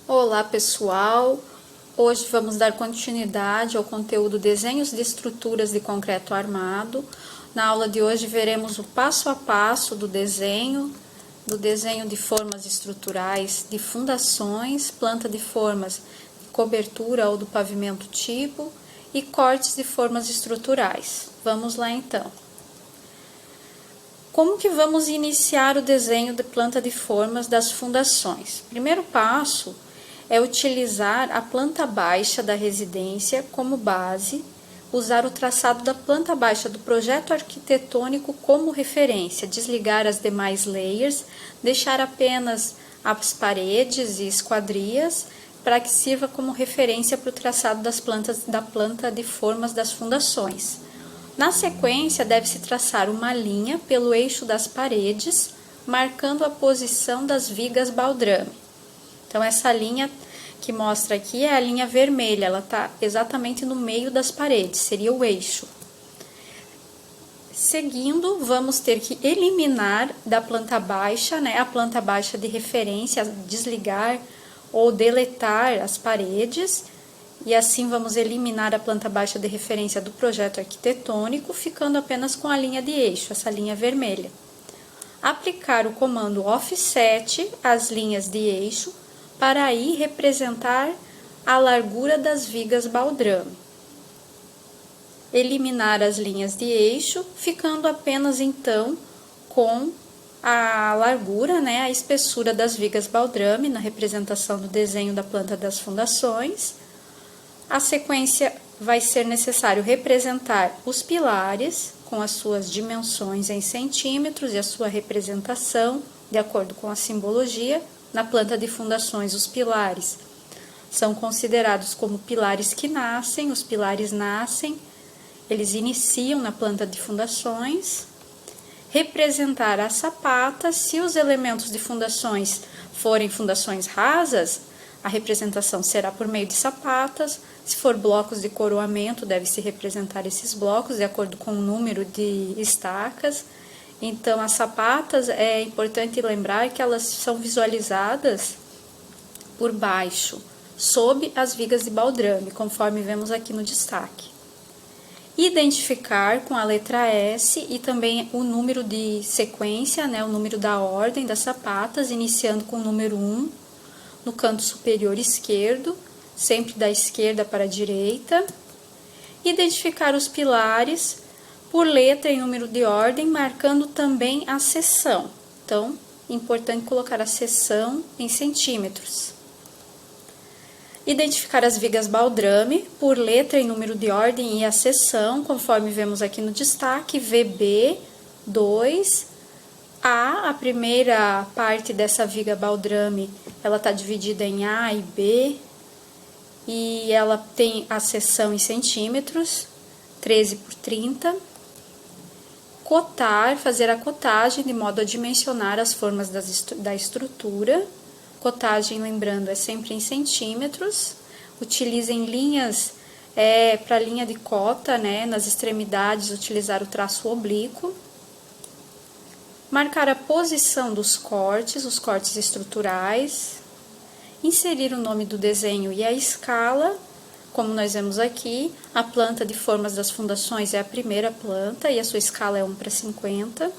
Olá pessoal, hoje vamos dar continuidade ao conteúdo Desenhos de Estruturas de Concreto Armado. Na aula de hoje veremos o passo a passo do desenho de formas estruturais de fundações, planta de formas de cobertura ou do pavimento tipo e cortes de formas estruturais. Vamos lá então. Como que vamos iniciar o desenho de planta de formas das fundações? Primeiro passo é utilizar a planta baixa da residência como base, usar o traçado da planta baixa do projeto arquitetônico como referência, desligar as demais layers, deixar apenas as paredes e esquadrias para que sirva como referência para o traçado da planta de formas das fundações. Na sequência, deve-se traçar uma linha pelo eixo das paredes, marcando a posição das vigas baldrame. Então, essa linha que mostra aqui é a linha vermelha, ela está exatamente no meio das paredes, seria o eixo. Seguindo, vamos ter que eliminar da planta baixa, a planta baixa de referência, desligar ou deletar as paredes, e assim vamos eliminar a planta baixa de referência do projeto arquitetônico, ficando apenas com a linha de eixo, essa linha vermelha. Aplicar o comando offset às linhas de eixo, para aí representar a largura das vigas baldrame. Eliminar as linhas de eixo, ficando apenas então com a largura, a espessura das vigas baldrame na representação do desenho da planta das fundações. A sequência vai ser necessário representar os pilares com as suas dimensões em centímetros e a sua representação de acordo com a simbologia. Na planta de fundações, os pilares são considerados como pilares que nascem, os pilares nascem, eles iniciam na planta de fundações. Representar as sapatas, se os elementos de fundações forem fundações rasas, a representação será por meio de sapatas. Se for blocos de coroamento, deve-se representar esses blocos de acordo com o número de estacas. Então, as sapatas, é importante lembrar que elas são visualizadas por baixo, sob as vigas de baldrame, conforme vemos aqui no destaque. Identificar com a letra S e também o número de sequência, o número da ordem das sapatas, iniciando com o número 1 no canto superior esquerdo, sempre da esquerda para a direita. Identificar os pilares por letra e número de ordem, marcando também a seção. Então, importante colocar a seção em centímetros. Identificar as vigas baldrame por letra e número de ordem e a seção, conforme vemos aqui no destaque, VB 2. A primeira parte dessa viga baldrame, ela está dividida em A e B, e ela tem a seção em centímetros, 13 por 30. Cotar, fazer a cotagem de modo a dimensionar as formas da estrutura. Cotagem, lembrando, é sempre em centímetros. Utilizem linhas para linha de cota, nas extremidades, utilizar o traço oblíquo. Marcar a posição dos cortes, os cortes estruturais. Inserir o nome do desenho e a escala. Como nós vemos aqui, a planta de formas das fundações é a primeira planta e a sua escala é 1:50.